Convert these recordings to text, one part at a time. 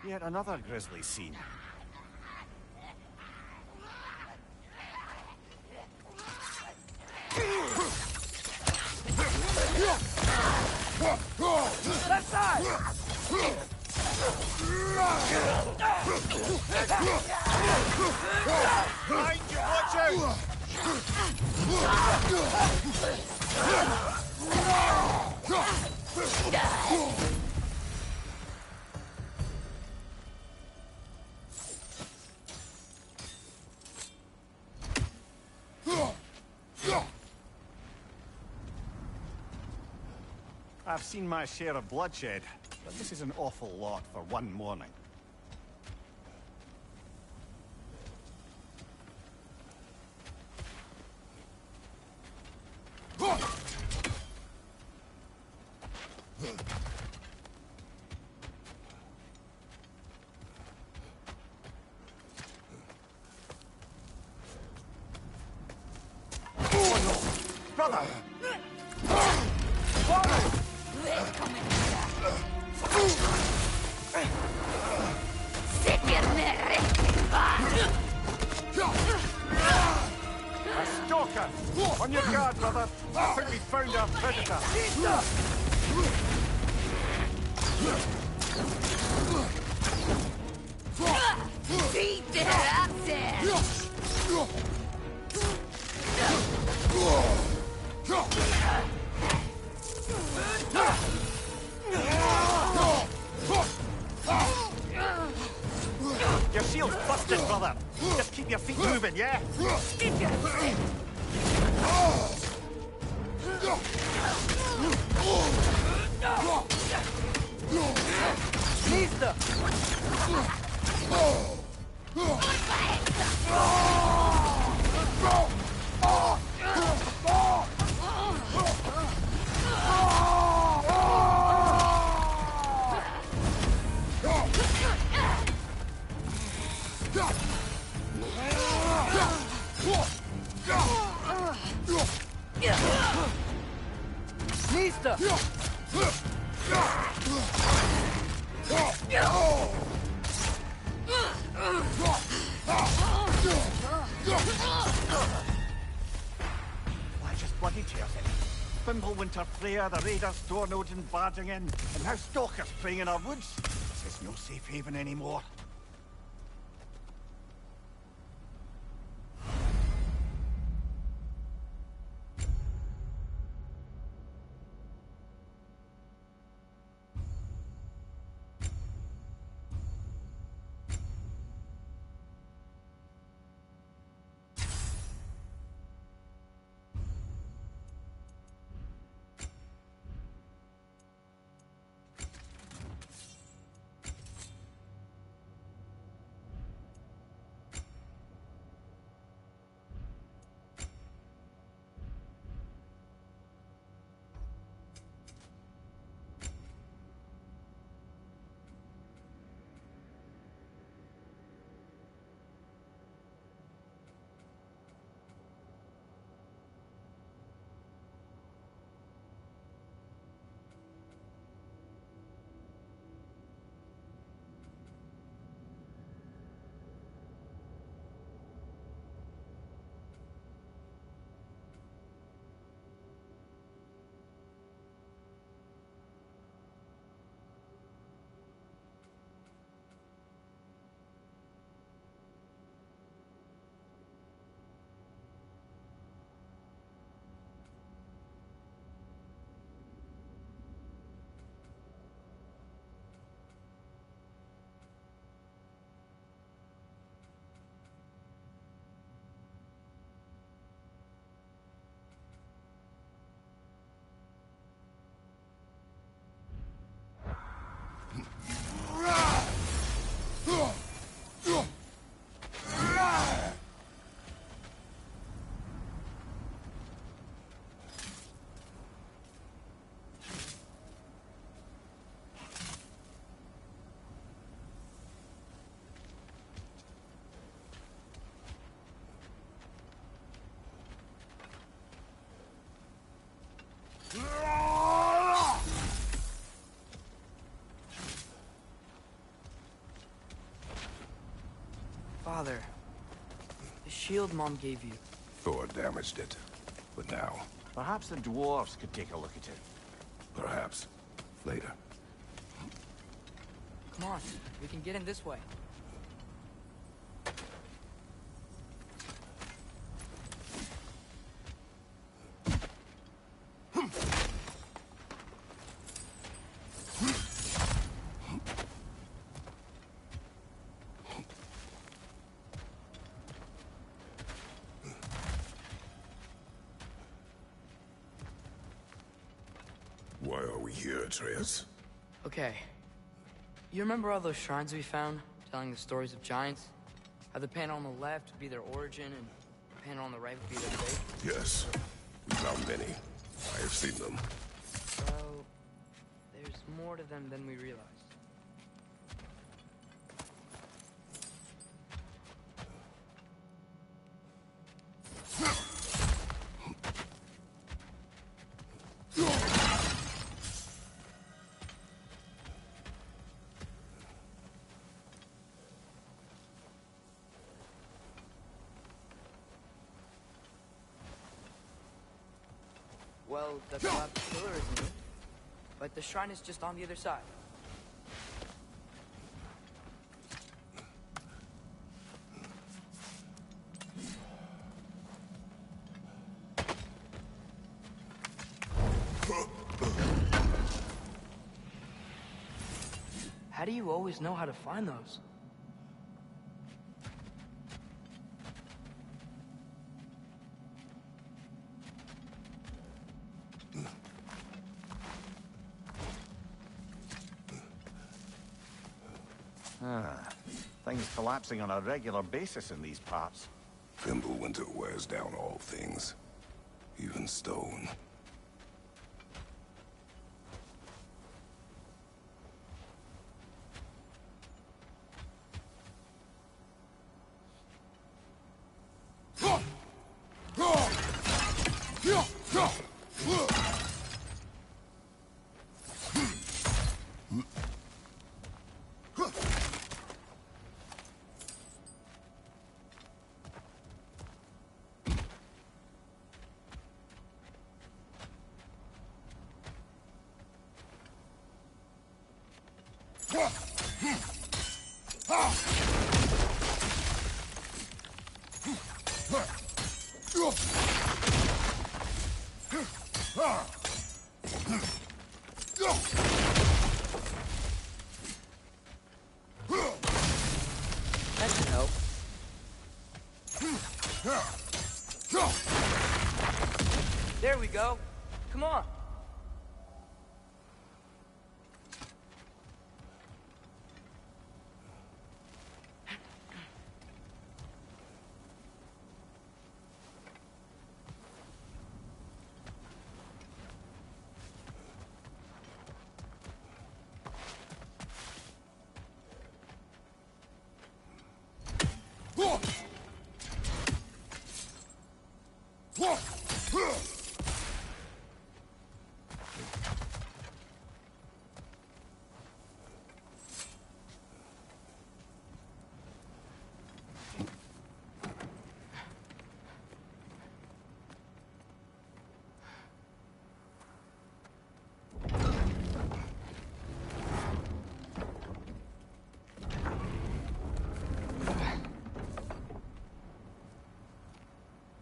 Yet another grisly scene. Left side! Behind you, watch out! I've seen my share of bloodshed, but this is an awful lot for one morning. Brother! A stalker! On your guard, brother! I think we found our predator! Beat their asses! Your shield's busted, brother! Just keep your feet moving, yeah? Listo! Listo! Why, just bloody tears it. Winter Freya, the raiders, Stornodin barging in, and now stalkers preying in our woods. This is no safe haven anymore. father. The shield Mom gave you. Thor damaged it. But now, Perhaps the dwarves could take a look at it. perhaps, later. Come on, we can get in this way. Why are we here, Atreus? Okay. You remember all those shrines we found, telling the stories of giants? How the panel on the left would be their origin, and the panel on the right would be their fate? Yes. We found many. I have seen them. Well, there's more to them than we realized. Well, the collapsed pillar is new, but the shrine is just on the other side. How do you always know how to find those? Things collapsing on a regular basis in these parts. Fimbulwinter wears down all things, even stone. That should help. There we go. Come on.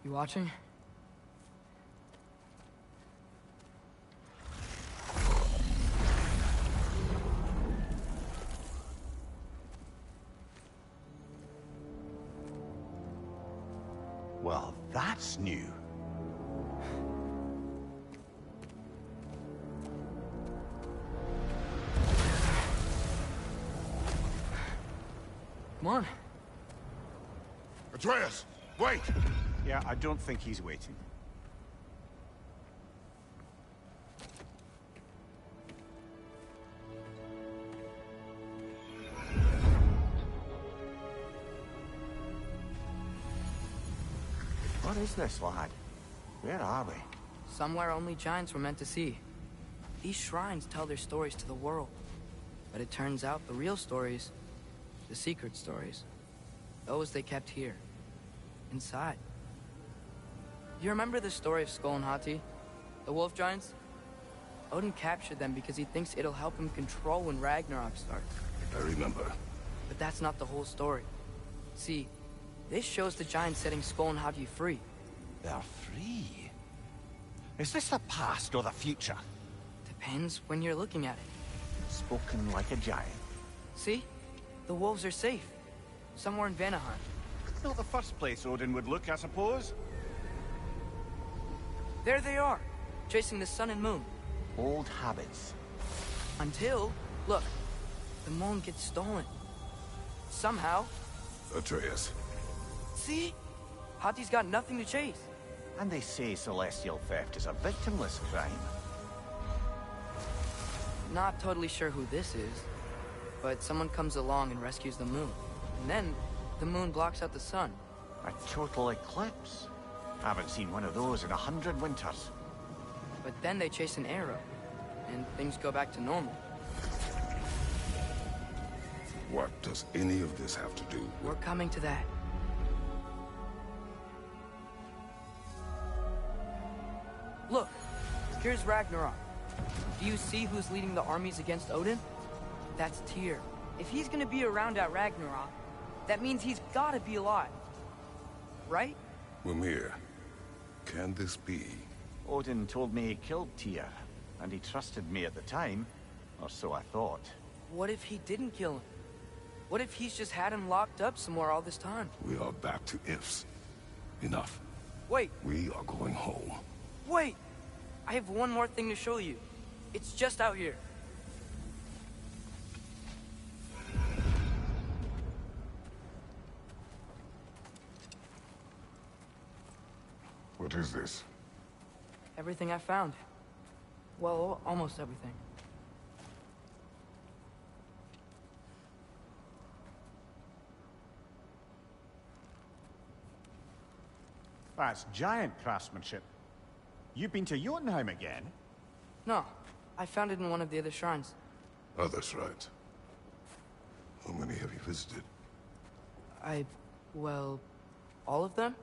You watching? Well, that's new. Come on. Atreus, wait! Yeah, I don't think he's waiting. What is this, lad? Where are we? Somewhere only giants were meant to see. These shrines tell their stories to the world. But it turns out the real stories, the secret stories, Those they kept here. Inside. You remember the story of Skull and Hati? The wolf giants? Odin captured them because he thinks it'll help him control when Ragnarok starts. I remember. But that's not the whole story. See, this shows the giants setting Skull and Hati free. They're free? Is this the past or the future? Depends when you're looking at it. Spoken like a giant. See? The wolves are safe. Somewhere in Vanaheim. Not the first place Odin would look, I suppose. There they are, chasing the sun and moon. Old habits. Until, look, the moon gets stolen. Somehow. Atreus. See? Hati's got nothing to chase. And they say celestial theft is a victimless crime. Not totally sure who this is, but someone comes along and rescues the moon. And then, the moon blocks out the sun. A total eclipse. Haven't seen one of those in 100 winters. But then they chase an arrow, and things go back to normal. What does any of this have to do with... We're coming to that. Look, here's Ragnarok. Do you see who's leading the armies against Odin? That's Tyr. If he's gonna be around at Ragnarok, that means he's gotta be alive. Right? Mimir, can this be? Odin told me he killed Tyr, and he trusted me at the time, or so I thought. What if he didn't kill him? What if he's just had him locked up somewhere all this time? We are back to ifs. Enough. Wait, We are going home. wait! I have one more thing to show you. It's just out here. What is this? Everything I found. Well, almost everything. That's giant craftsmanship. You've been to Jotunheim again? No, I found it in one of the other shrines. Other shrines. How many have you visited? Well, all of them?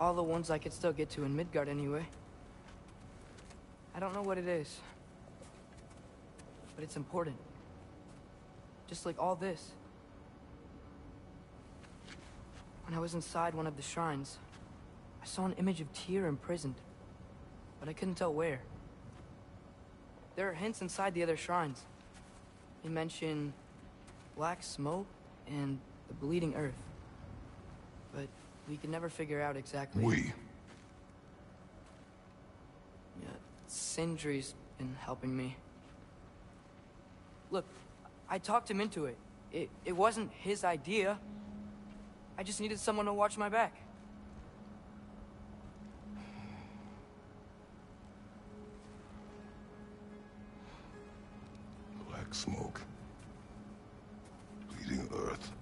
All the ones I could still get to in Midgard anyway. I don't know what it is. But it's important. Just like all this. When I was inside one of the shrines, I saw an image of Tyr imprisoned. But I couldn't tell where. There are hints inside the other shrines. They mention black smoke and the bleeding earth. But we could never figure out exactly. We. Yeah, Sindri's been helping me. Look, I talked him into it. It wasn't his idea. I just needed someone to watch my back. Black smoke. Bleeding earth.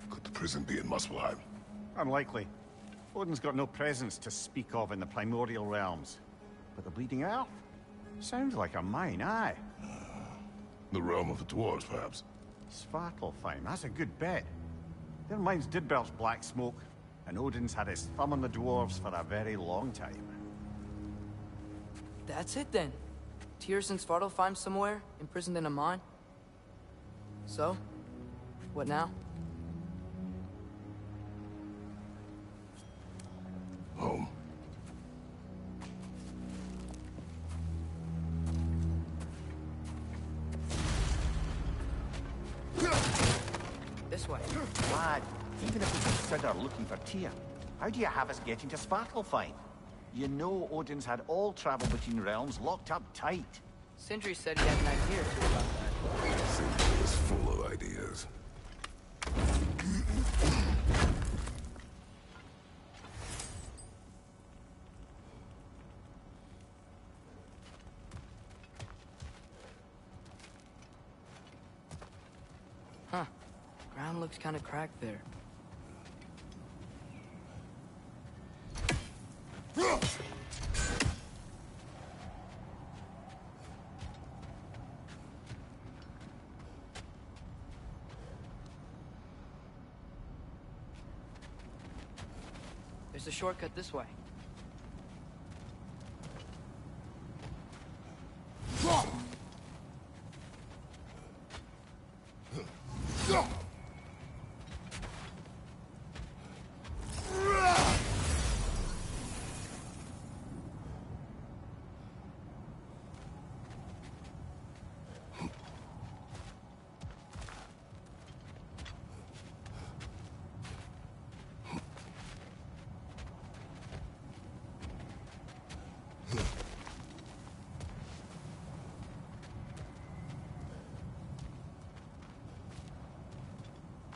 Could the prison be in Muspelheim? Unlikely. Odin's got no presence to speak of in the primordial realms. But the Bleeding Earth? Sounds like a mine, aye. The realm of the dwarves, perhaps. Svartalfheim, that's a good bet. Their mines did belch black smoke, and Odin's had his thumb on the dwarves for a very long time. That's it then. Tyr's in Svartalfheim somewhere, imprisoned in a mine. So, what now? Home. This way. Lad, even if we consider looking for Tyr, how do you have us getting to Svartalfheim? You know Odin's had all travel between realms locked up tight. Sindri said he had an idea or two about that. Sindri is full of ideas. Huh. Ground looks kind of cracked there. just a shortcut this way.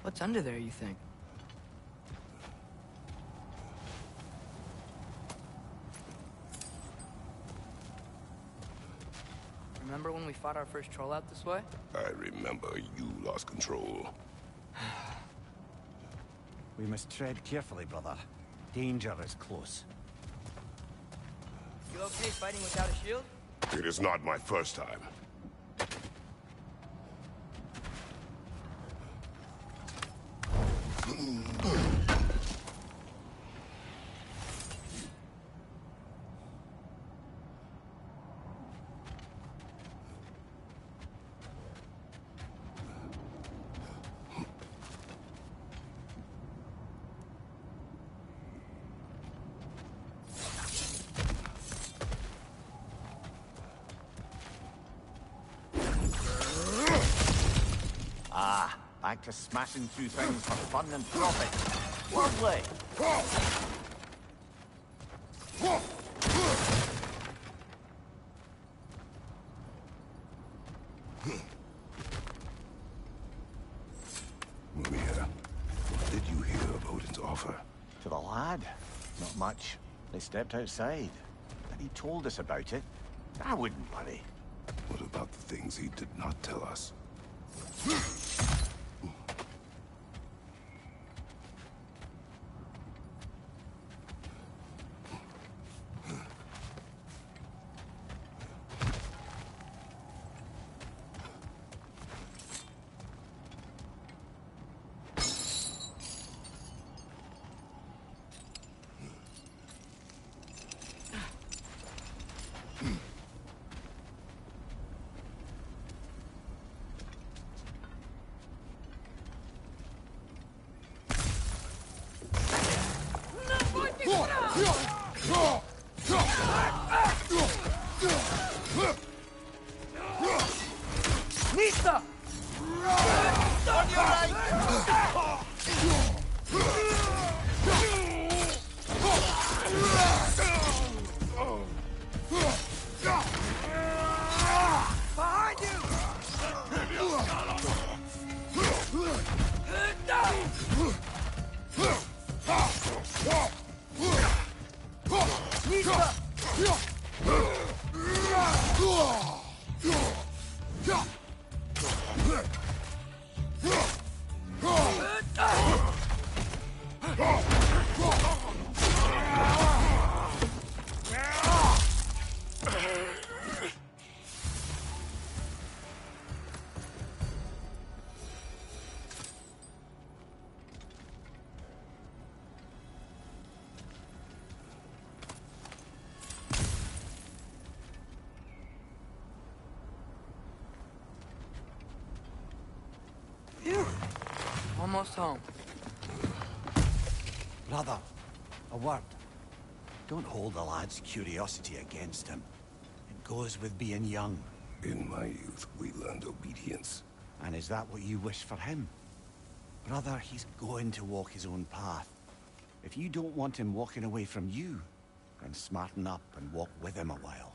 What's under there, you think? Remember when we fought our first troll out this way? I remember you lost control. We must tread carefully, brother. Danger is close. You okay fighting without a shield? It is not my first time. Back to smashing through things for fun and profit. Lovely! Maria, what did you hear of Odin's offer? To the lad? Not much. They stepped outside. And he told us about it. I wouldn't worry. What about the things he did not tell us? Nista! On your right! Behind you! Almost home. Brother, a word. Don't hold the lad's curiosity against him. It goes with being young. In my youth, we learned obedience. And is that what you wish for him? Brother, he's going to walk his own path. If you don't want him walking away from you, then smarten up and walk with him a while.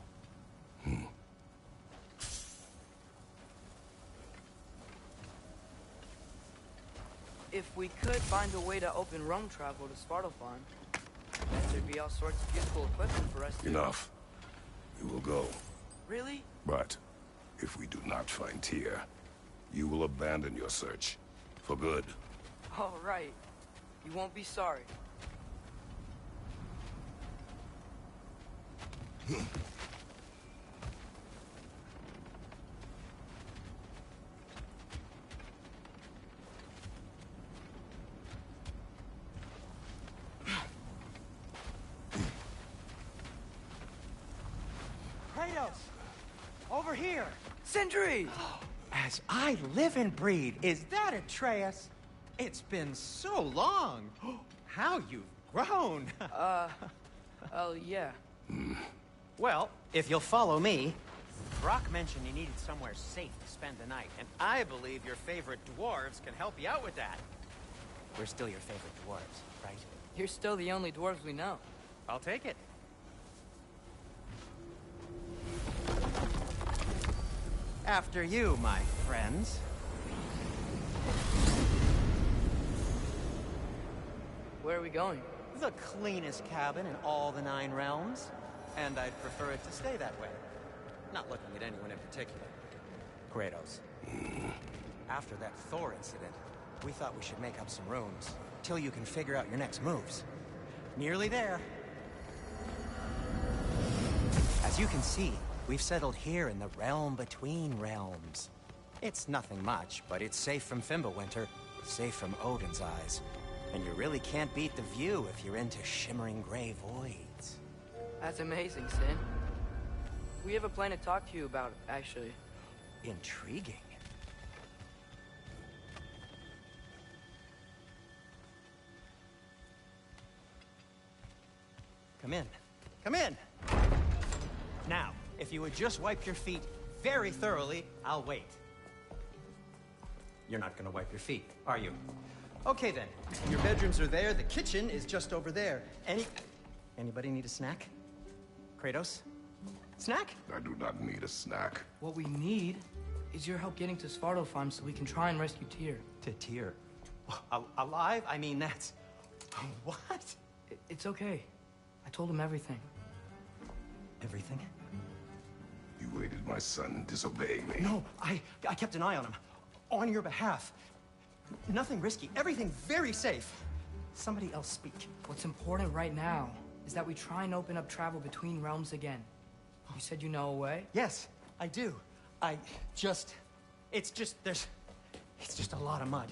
If we could find a way to open roam travel to Svartalfheim, there'd be all sorts of useful equipment for us to... Enough. We will go. Really? But if we do not find Tyr, you will abandon your search. For good. All right. You won't be sorry. Kratos! Over here! Sindri! As I live and breathe, is that Atreus? It's been so long. How you've grown. Oh, yeah. Well, if you'll follow me, Brock mentioned you needed somewhere safe to spend the night, and I believe your favorite dwarves can help you out with that. We're still your favorite dwarves, right? You're still the only dwarves we know. I'll take it. After you, my friends. Where are we going? The cleanest cabin in all the 9 realms. And I'd prefer it to stay that way. Not looking at anyone in particular. Kratos. After that Thor incident, we thought we should make up some rooms, till you can figure out your next moves. Nearly there. As you can see, we've settled here in the realm between realms. It's nothing much, but it's safe from Fimbulwinter, safe from Odin's eyes. And you really can't beat the view if you're into shimmering gray voids. That's amazing, Sin. We have a plan to talk to you about, actually. Intriguing. Come in. Come in! Now, if you would just wipe your feet very thoroughly, I'll wait. You're not gonna wipe your feet, are you? Okay then. Your bedrooms are there, the kitchen is just over there. Anybody need a snack? Kratos? Snack? I do not need a snack. What we need is your help getting to Svartalfheim so we can try and rescue Tyr. To Tyr? Alive? I mean, that's... What? It's okay. I told him everything. Everything? You aided my son disobeying me. No, I kept an eye on him. On your behalf. Nothing risky. Everything very safe. Somebody else speak. What's important right now is that we try and open up travel between realms again. You said you know a way? Yes, I do. It's just a lot of mud.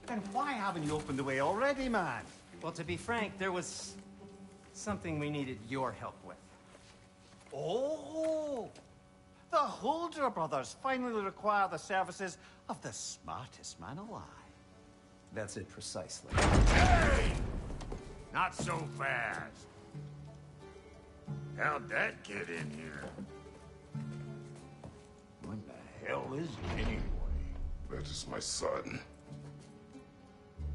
Then why haven't you opened the way already, man? Well, to be frank, there was something we needed your help with. Oh! The Holder brothers finally require the services of the smartest man alive. That's it precisely. Hey! Not so fast. How'd that get in here? What the hell is it anyway? That is my son.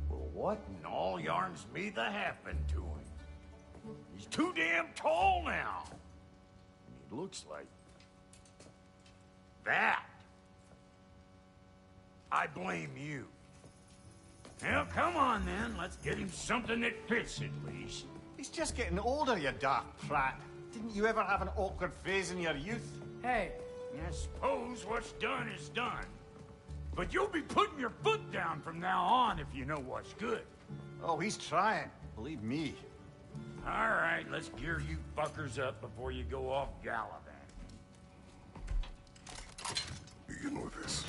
Well, what in all yarns me that happened to him? He's too damn tall now. And he looks like... that. I blame you. Well, come on then. Let's get him something that fits at least. He's just getting older, you dark prat. Didn't you ever have an awkward phase in your youth? Hey, I suppose what's done is done. But you'll be putting your foot down from now on if you know what's good. Oh, he's trying. Believe me. All right, let's gear you fuckers up before you go off gallivanting. Begin with this.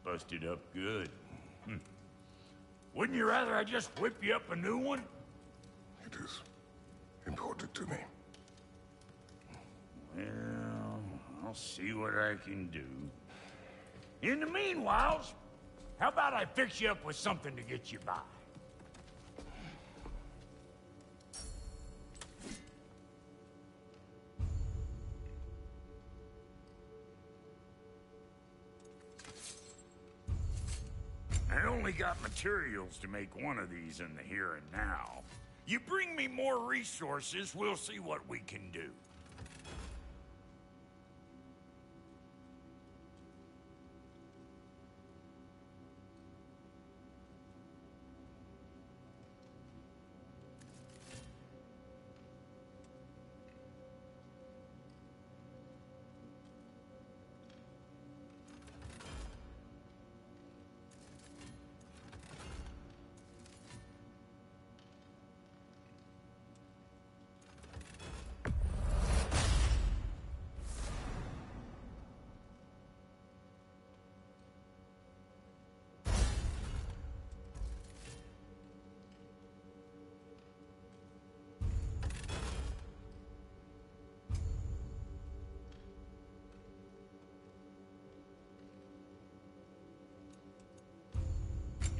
Busted up good. Wouldn't you rather I just whip you up a new one? It is important to me. Well, I'll see what I can do. In the meanwhile, how about I fix you up with something to get you by? I only got materials to make one of these in the here and now. You bring me more resources, we'll see what we can do.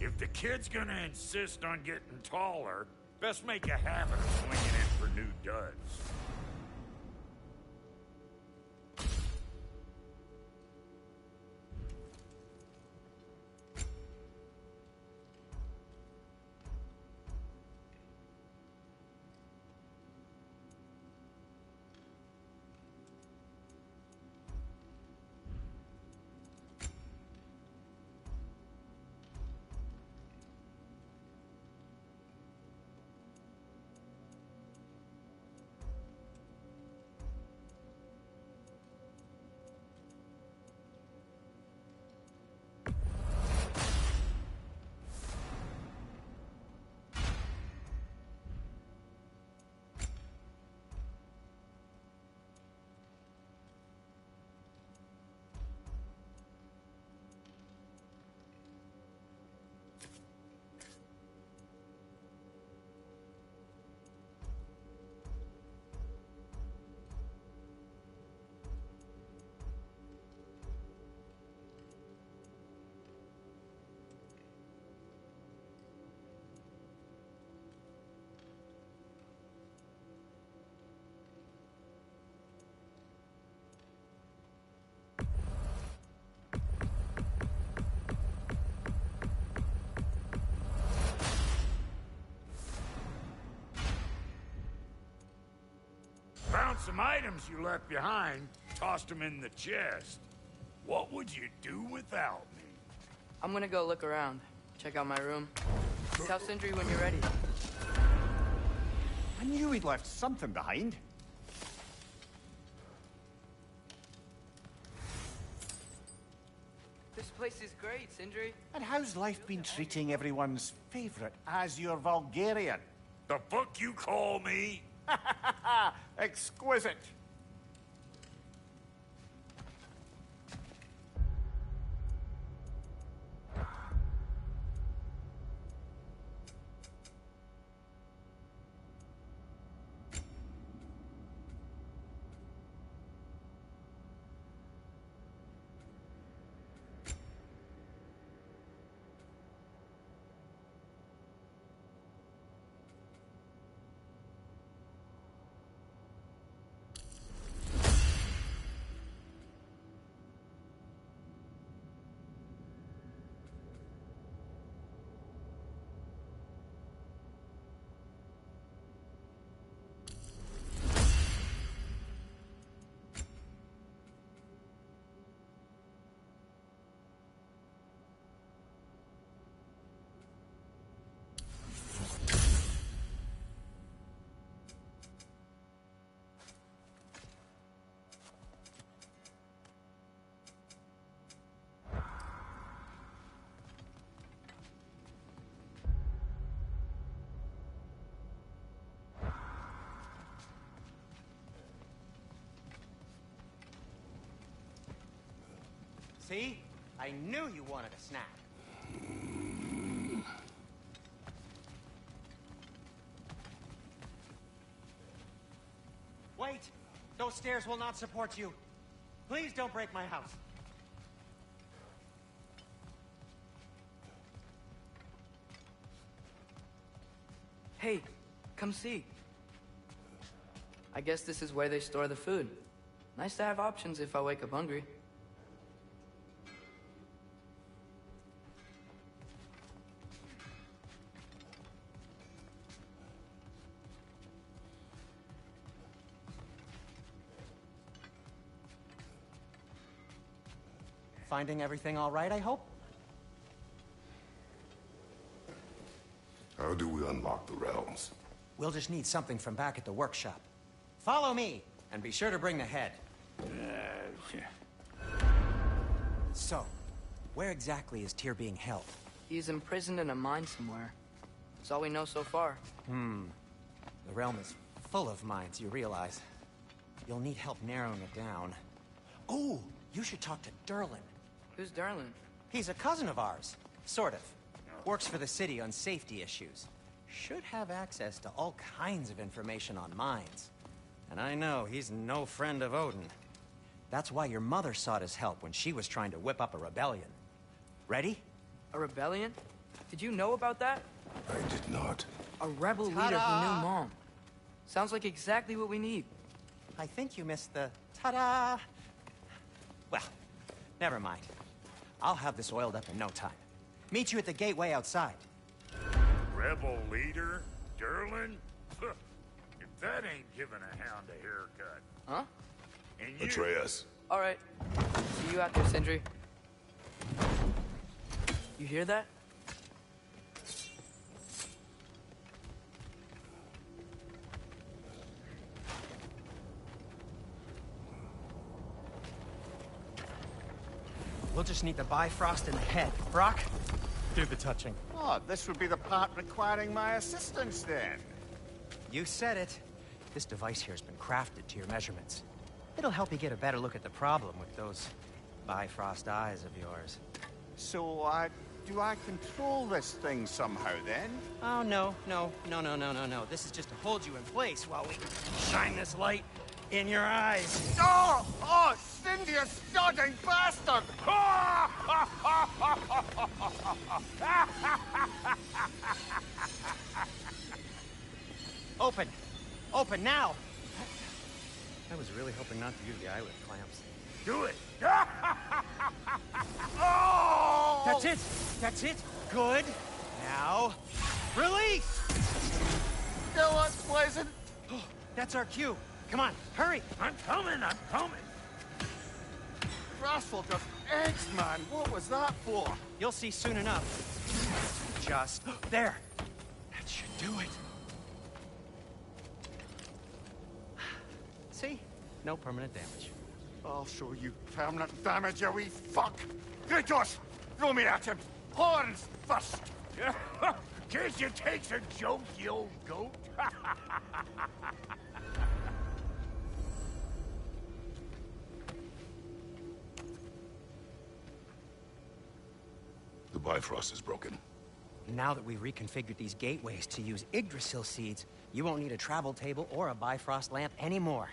If the kid's gonna insist on getting taller, best make a habit of swinging in for new duds. Found some items you left behind, tossed them in the chest. What would you do without me? I'm gonna go look around. Check out my room. Tell Sindri when you're ready. I knew he'd left something behind. This place is great, Sindri. And how's life been treating everyone's favorite Azure Vulgarian? The fuck you call me? Exquisite. See? I knew you wanted a snack. Wait! Those stairs will not support you. Please don't break my house. Hey, come see. I guess this is where they store the food. Nice to have options if I wake up hungry. Finding everything all right, I hope? How do we unlock the realms? We'll just need something from back at the workshop. Follow me, and be sure to bring the head. So, where exactly is Tyr being held? He's imprisoned in a mine somewhere. That's all we know so far. The realm is full of mines, you realize. You'll need help narrowing it down. Oh, you should talk to Durlin. Who's Darlin? He's a cousin of ours. Sort of. Works for the city on safety issues. Should have access to all kinds of information on mines. And I know he's no friend of Odin. That's why your mother sought his help when she was trying to whip up a rebellion. Ready? A rebellion? Did you know about that? I did not. A rebel leader who knew Mom. Sounds like exactly what we need. I think you missed the ta-da. Well, never mind. I'll have this oiled up in no time. Meet you at the gateway outside. Rebel leader? Durlin? If that ain't giving a hound a haircut. Huh? And you... Atreus. All right. See you out there, Sindri. You hear that? We'll just need the Bifrost in the head. Brock, do the touching. Oh, this would be the part requiring my assistance then. You said it. This device here has been crafted to your measurements. It'll help you get a better look at the problem with those Bifrost eyes of yours. So, do I control this thing somehow then? Oh, no. This is just to hold you in place while we shine this light in your eyes. Oh! Oh, Cindy, you sodding bastard! Open! Open now! I was really hoping not to use the eyelid clamps. Do it! Oh! That's it! That's it! Good! Now, release! Still unpleasant. That's our cue. Come on, hurry! I'm coming! Russell just eggs, man. What was that for? You'll see soon enough. Just there. That should do it. See? No permanent damage. I'll show you permanent damage, you wee fuck. Kratos, throw me at him. Horns first. Guess you takes a joke, you old goat. The Bifrost is broken. Now that we've reconfigured these gateways to use Yggdrasil seeds, you won't need a travel table or a Bifrost lamp anymore.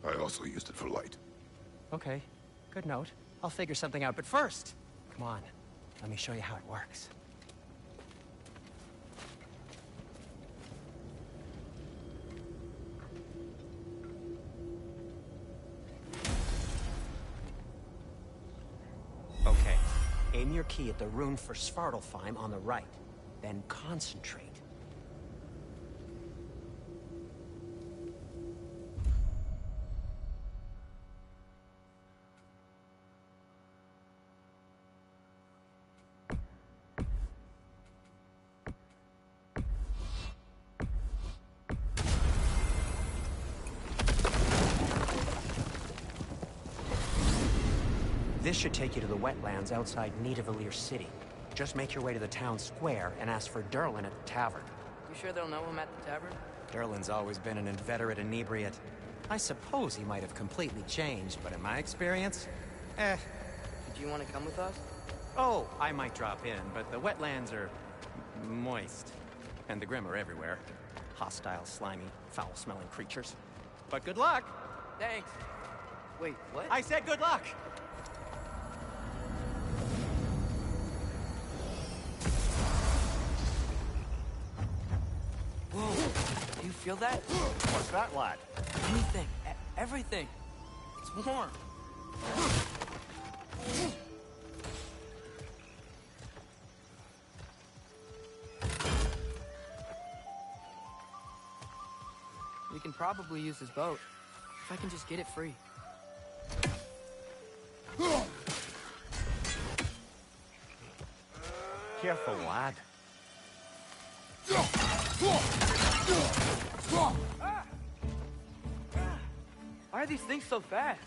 I also used it for light. Okay, good note. I'll figure something out, but first, come on, let me show you how it works. Okay, aim your key at the rune for Svartalfheim on the right, then concentrate. This should take you to the wetlands outside Nidavellir City. Just make your way to the town square and ask for Durlin at the tavern. You sure they'll know him at the tavern? Durlin's always been an inveterate inebriate. I suppose he might have completely changed, but in my experience, Did you want to come with us? Oh, I might drop in, but the wetlands are moist. And the Grim are everywhere. Hostile, slimy, foul-smelling creatures. But good luck! Thanks. Wait, what? I said good luck! Whoa, do you feel that? What's that, lad? Anything, everything. It's warm. We can probably use this boat, if I can just get it free. Careful, lad. Why are these things so fast?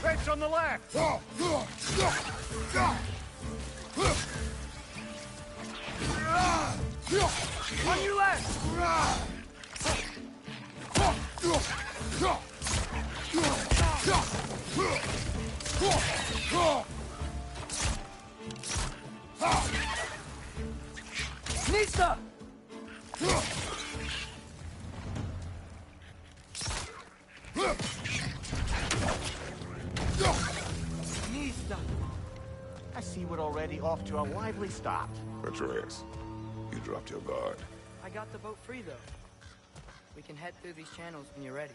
Bench on the left! On your left! Nista! already off to a lively start. Atreus, you dropped your guard. I got the boat free, though. We can head through these channels when you're ready.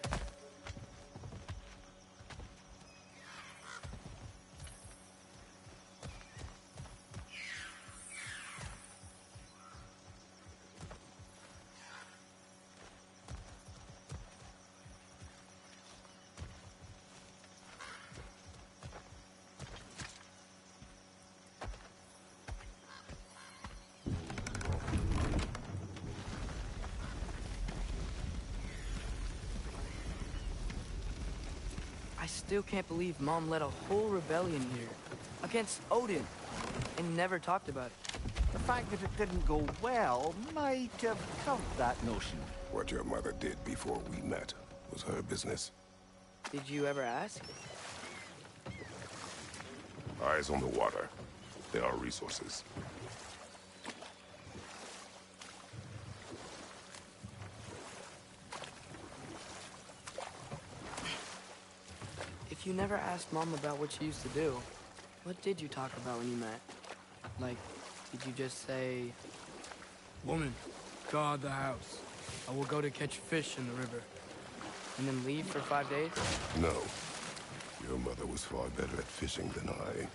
I still can't believe Mom led a whole rebellion here. Against Odin. And never talked about it. The fact that it didn't go well might have covered that notion. What your mother did before we met was her business. Did you ever ask? Eyes on the water. There are resources. If you never asked Mom about what she used to do, what did you talk about when you met? Like, did you just say, "Woman, guard the house. I will go to catch fish in the river," and then leave for 5 days? No. Your mother was far better at fishing than I.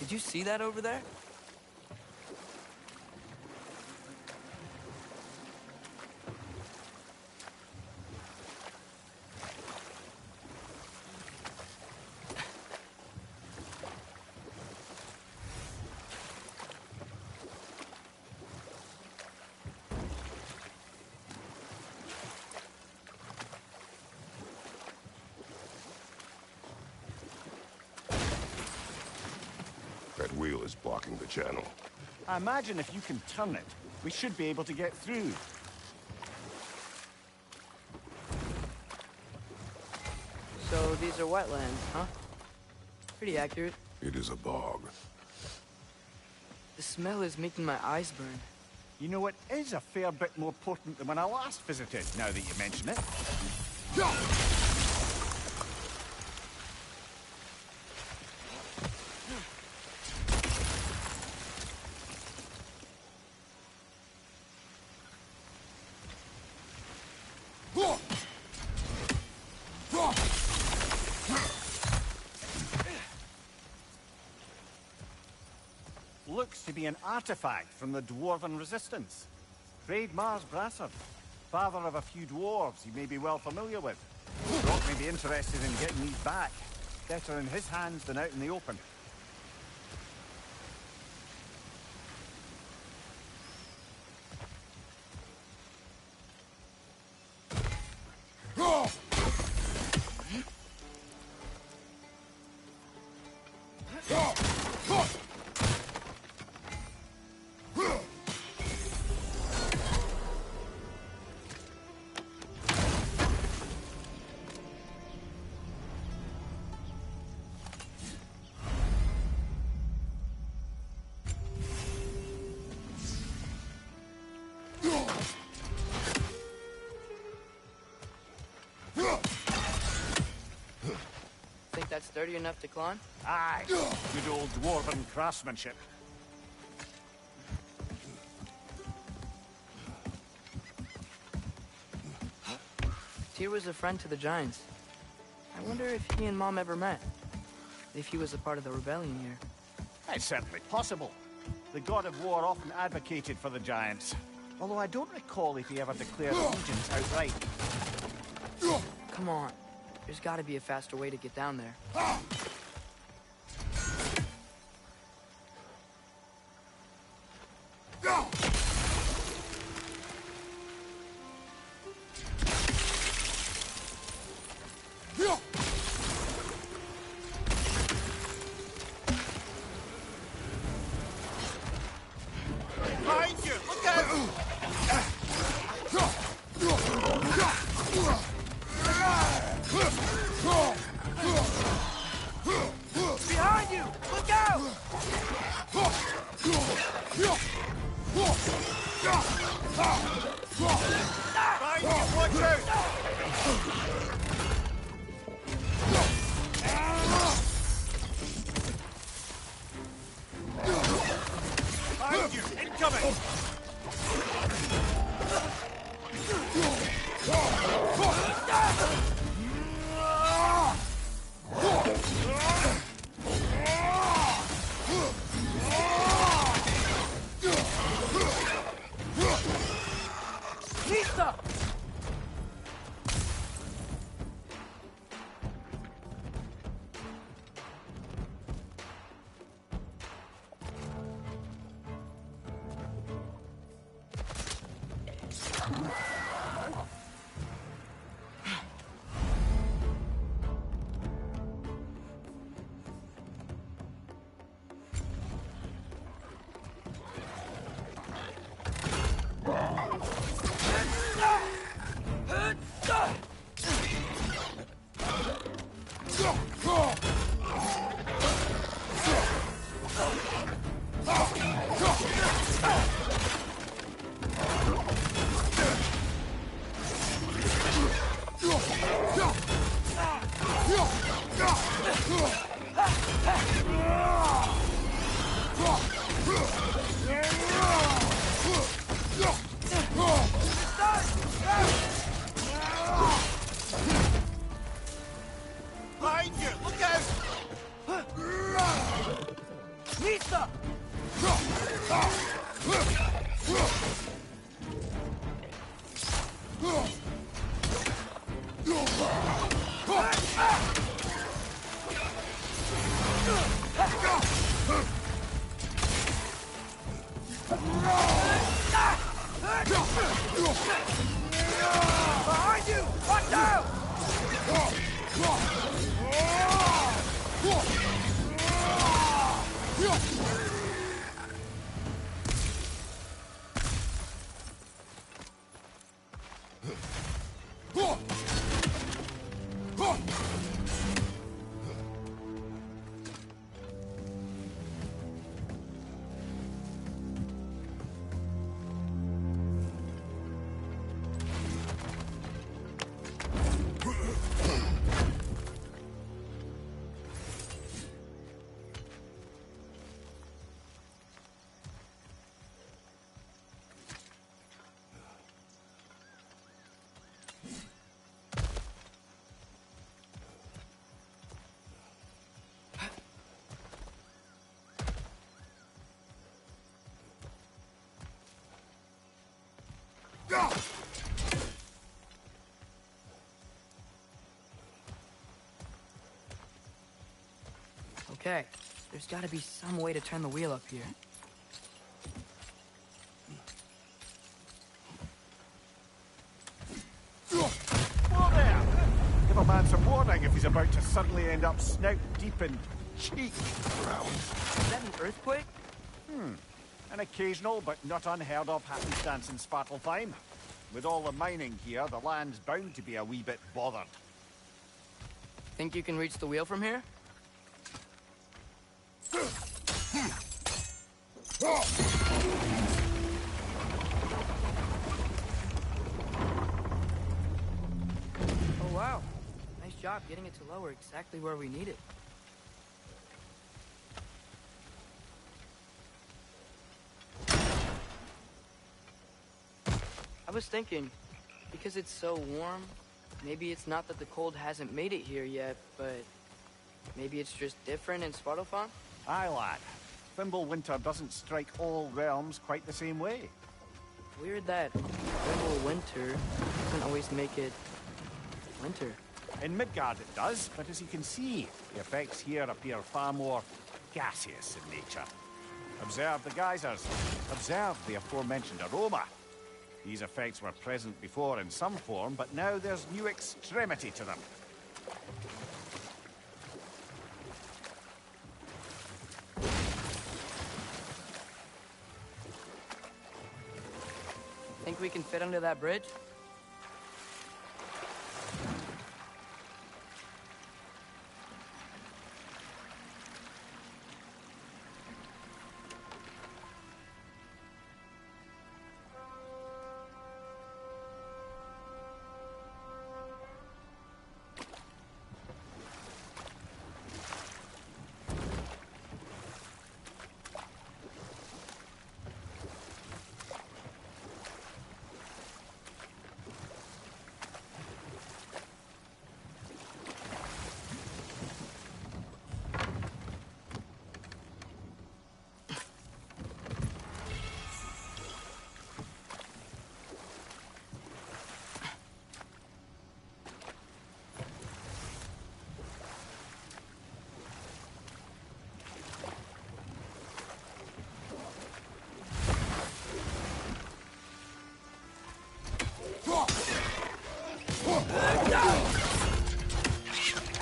Did you see that over there? That wheel is blocking the channel. I imagine if you can turn it, we should be able to get through. So these are wetlands, huh? Pretty accurate. It is a bog. The smell is making my eyes burn. You know, it is a fair bit more potent than when I last visited, now that you mention it. Looks to be an artifact from the Dwarven Resistance. Trade Mars Brassard, father of a few dwarves you may be well familiar with. Brock may be interested in getting these back. Better in his hands than out in the open. Think that's sturdy enough to climb? Aye, good old Dwarven craftsmanship. Tyr was a friend to the Giants. I wonder if he and Mom ever met. If he was a part of the rebellion here. It's certainly possible. The god of war often advocated for the Giants. Although I don't recall if he ever declared allegiance outright. Come on. There's gotta be a faster way to get down there. Behind you! Look out! Behind you! Look out! Behind you! Watch out! Behind you! Incoming! Pizza! Behind you! Look out! Pizza! Behind you! Watch out! Okay, there's gotta be some way to turn the wheel up here. Whoa there! Give a man some warning if he's about to suddenly end up snout deep in cheek ground. Is that an earthquake? An occasional but not unheard of happenstance in Svartalfheim. With all the mining here, the land's bound to be a wee bit bothered. Think you can reach the wheel from here? Oh wow, nice job getting it to lower exactly where we need it. I was thinking, because it's so warm, maybe it's not that the cold hasn't made it here yet, but maybe it's just different in Svartalfheim? Aye, lad. Thimble winter doesn't strike all realms quite the same way. Weird that Thimble winter doesn't always make it winter. In Midgard it does, but as you can see, the effects here appear far more gaseous in nature. Observe the geysers. Observe the aforementioned aroma. These effects were present before in some form, but now there's new extremity to them. Think we can fit under that bridge?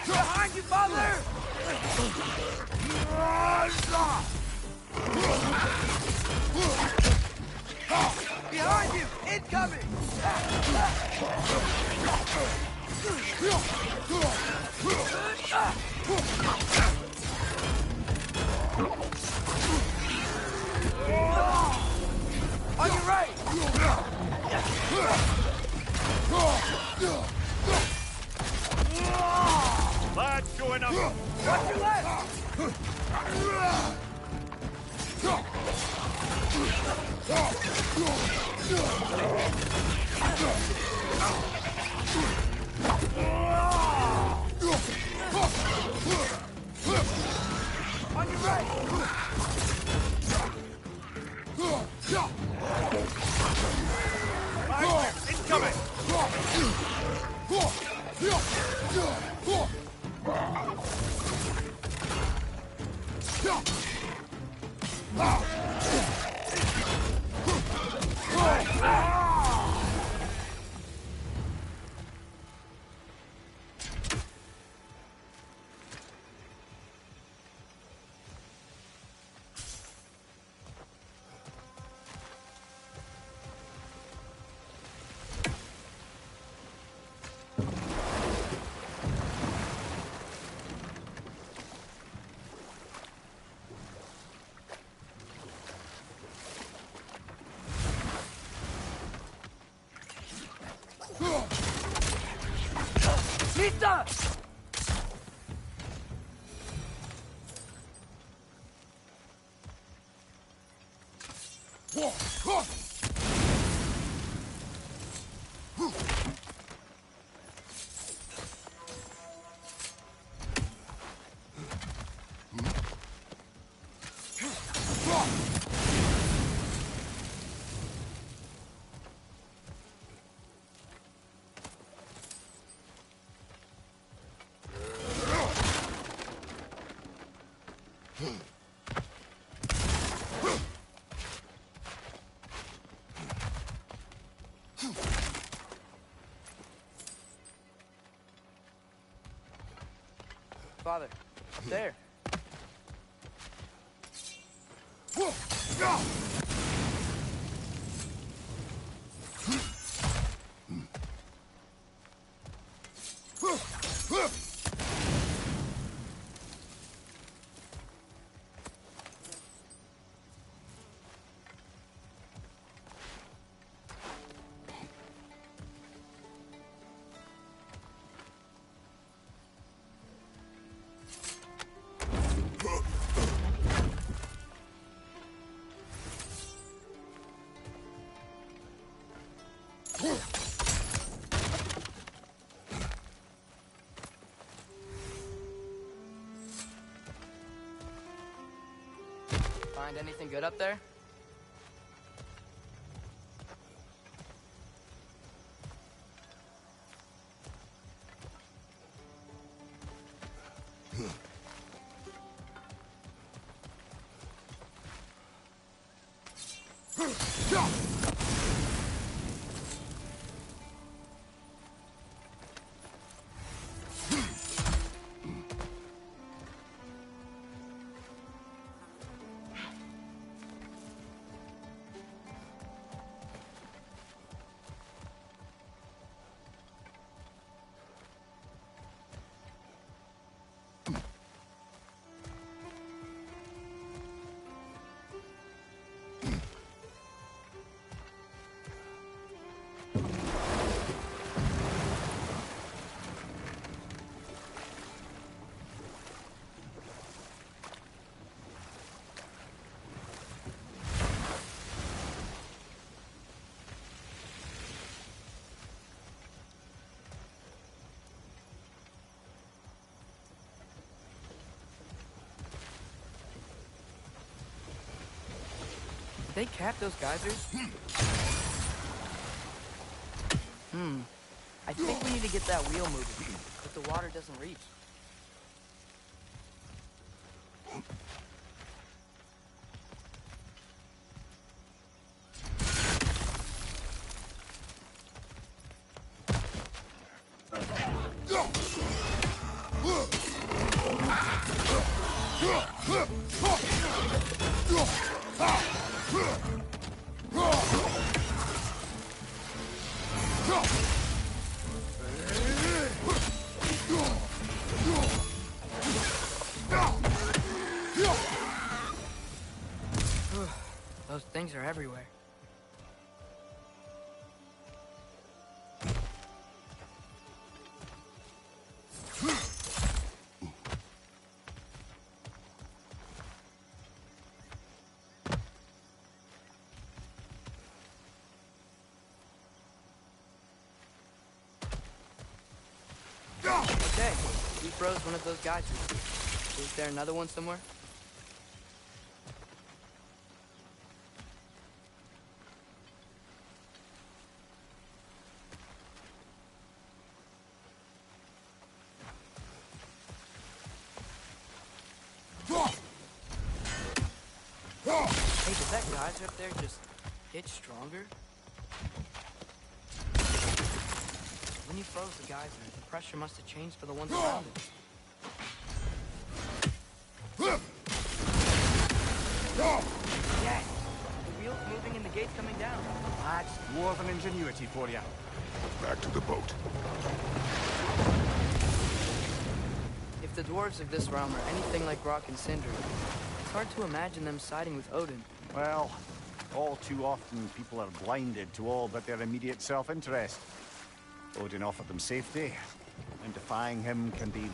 Behind you, Butler! Behind you! Incoming! On your right! Lads, going up! Watch your left! On your right! Incoming! Nita! Father, up there. Find anything good up there? Did they cap those geysers? I think we need to get that wheel moving, but the water doesn't reach. Those things are everywhere. Okay, we froze one of those geysers. Is there another one somewhere? Hey, did that geyser up there just get stronger? When you froze the geyser, the pressure must have changed for the ones around it. Yes! The wheel's moving and the gate's coming down. That's dwarven ingenuity for you. Back to the boat. If the dwarves of this realm are anything like Rock and Cinder, it's hard to imagine them siding with Odin. Well, all too often people are blinded to all but their immediate self-interest. Odin offered them safety, and defying him can be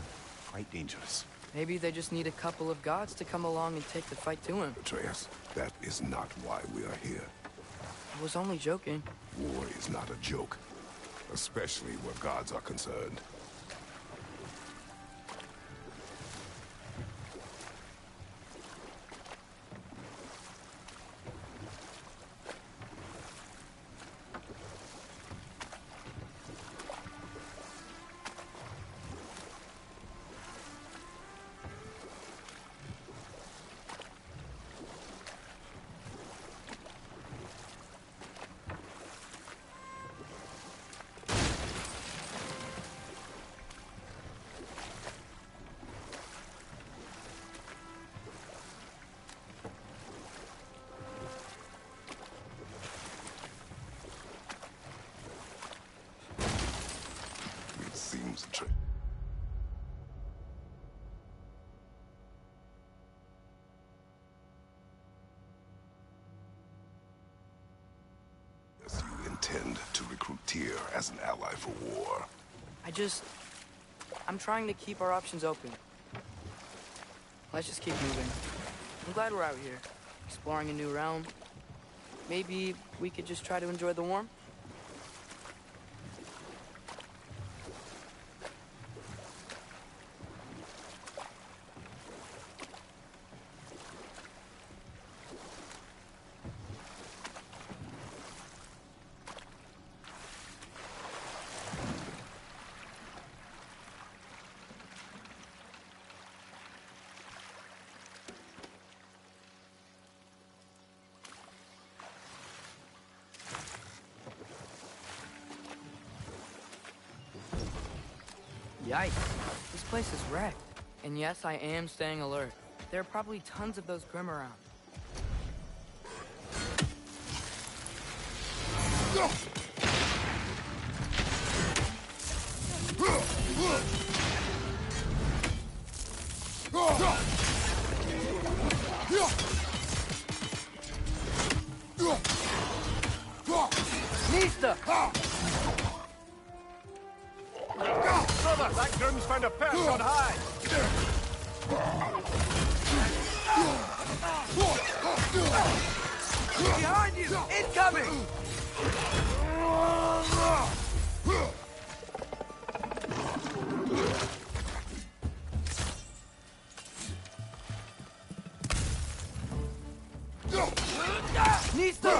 quite dangerous. Maybe they just need a couple of gods to come along and take the fight to him. Atreus, that is not why we are here. I was only joking. War is not a joke, especially where gods are concerned. Seems true. Yes, you intend to recruit Tyr as an ally for war. I'm trying to keep our options open. Let's just keep moving. I'm glad we're out here, exploring a new realm. Maybe we could just try to enjoy the warmth? Yikes. This place is wrecked. And yes, I am staying alert. There are probably tons of those Grim around. Nista! Brother, that Grim's found a perch on high! Behind you! Incoming! Nista!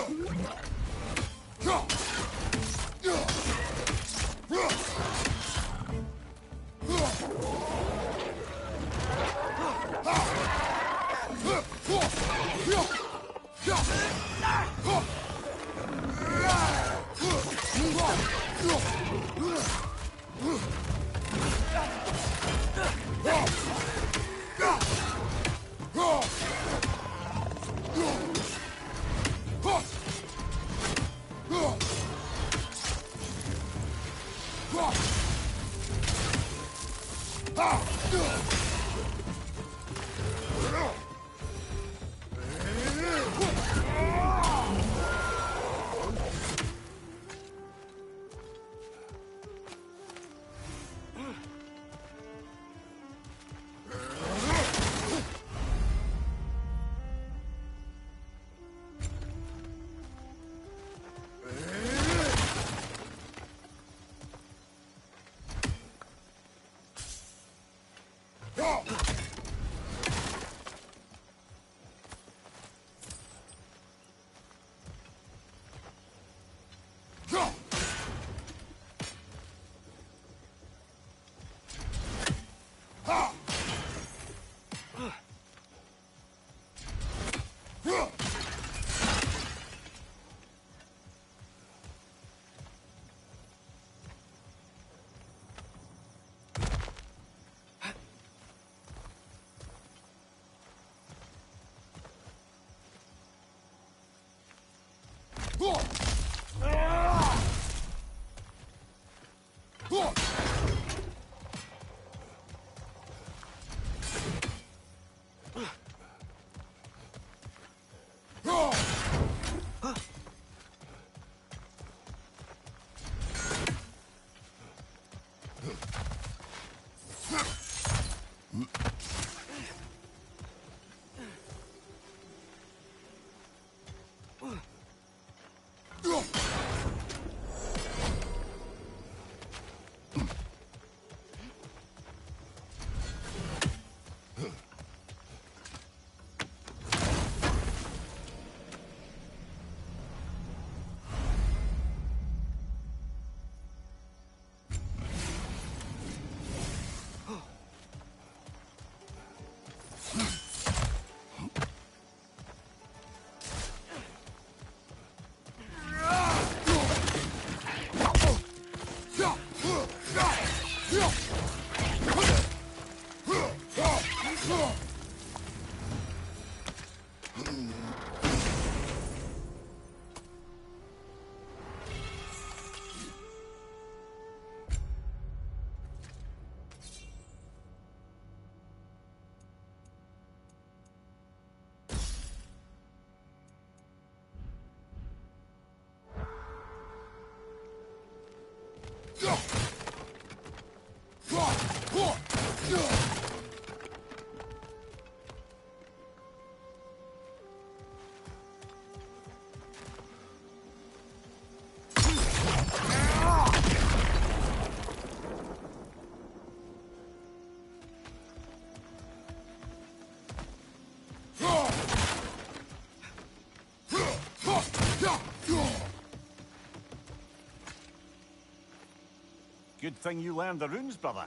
Good thing you learned the runes, brother.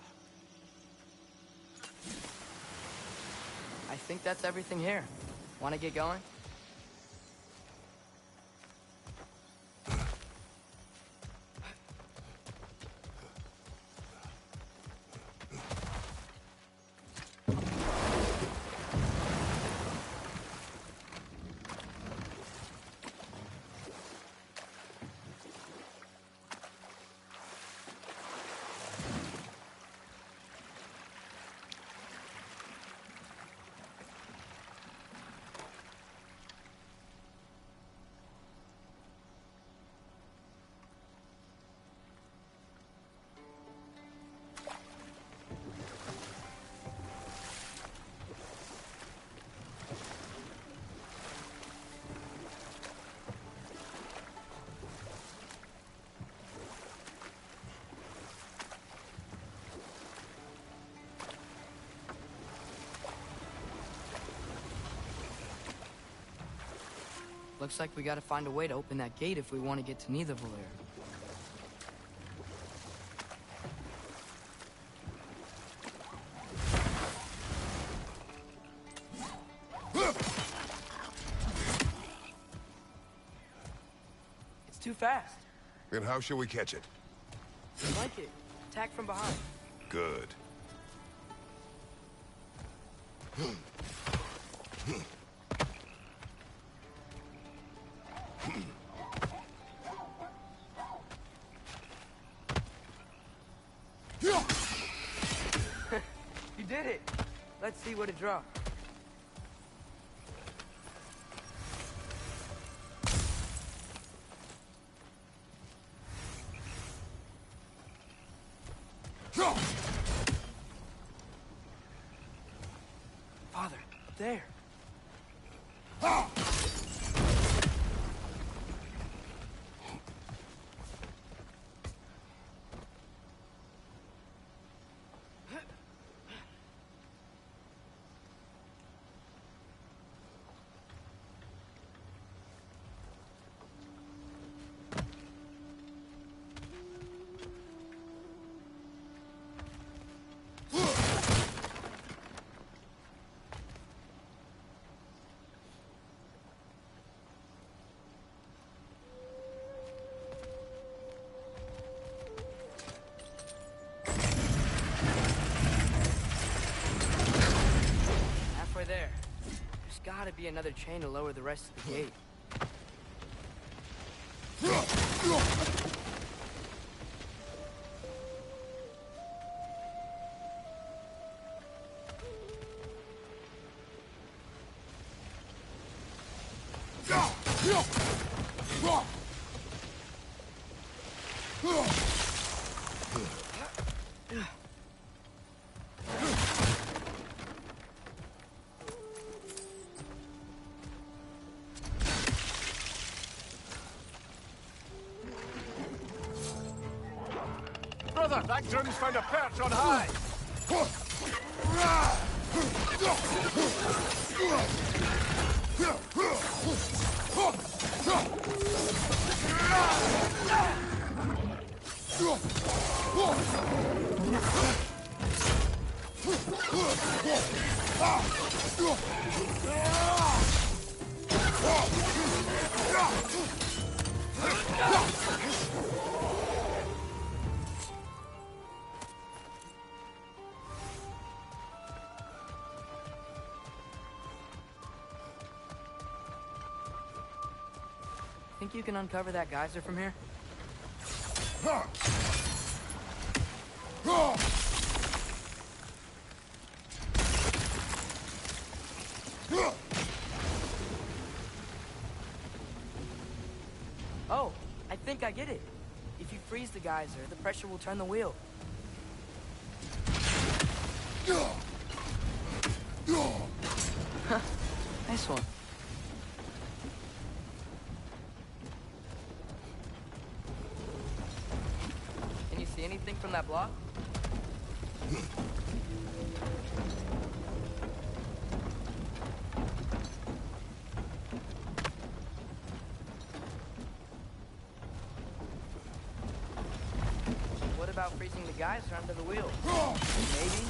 I think that's everything here. Want to get going? Looks like we gotta find a way to open that gate if we want to get to Nidavellir. It's too fast. Then how shall we catch it? Like it. Attack from behind. Good. You did it! Let's see what it dropped. Father, up there. There. There's gotta be another chain to lower the rest of the gate. Brother, that groom's found a perch on high! Think you can uncover that geyser from here? Oh, I think I get it. If you freeze the geyser, the pressure will turn the wheel. Nice one. Can you see anything from that block? What about freezing the geyser under the wheel? Maybe?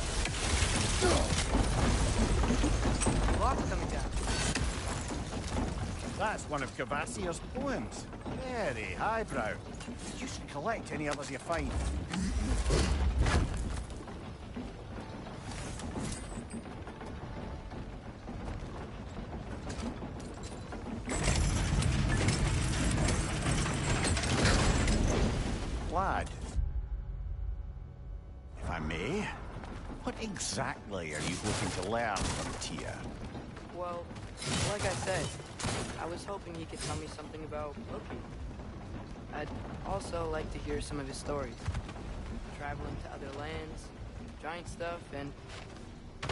Block's coming down. That's one of Gavassier's poems. Very highbrow. You should collect any others you find. Lad, if I may, what exactly are you hoping to learn from Tyr? Well, like I said, I was hoping he could tell me something about Loki. I'd also like to hear some of his stories. Traveling to other lands, giant stuff, and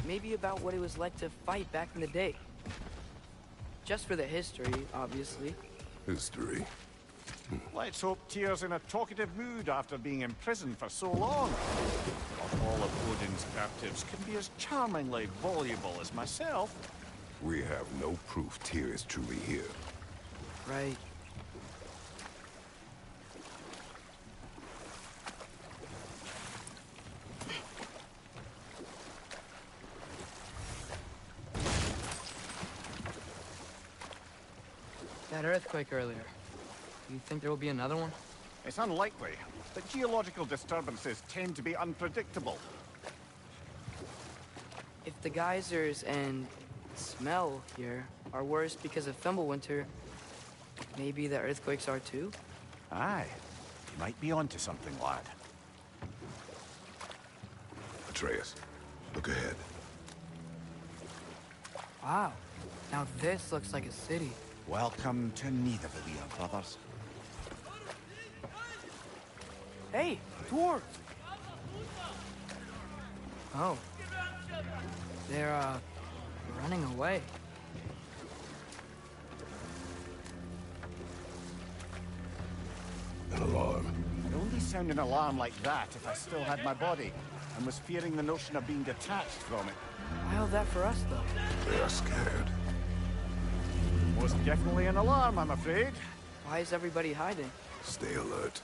maybe about what it was like to fight back in the day. Just for the history, obviously. History. Let's hope Tyr's in a talkative mood after being imprisoned for so long. Not all of Odin's captives can be as charmingly voluble as myself. We have no proof Tyr is truly here. Right. That earthquake earlier. Do you think there will be another one? It's unlikely, but geological disturbances tend to be unpredictable. If the geysers and smell here are worse because of Fimbulwinter, maybe the earthquakes are too? Aye. You might be onto something, lad. Atreus, look ahead. Wow. Now this looks like a city. Welcome to Nidavellir, brothers. Hey, dwarves! Oh. They're, running away. An alarm. I'd only sound an alarm like that if I still had my body, and was fearing the notion of being detached from it. Why all that for us, though? They are scared. Most definitely an alarm, I'm afraid. Why is everybody hiding? Stay alert.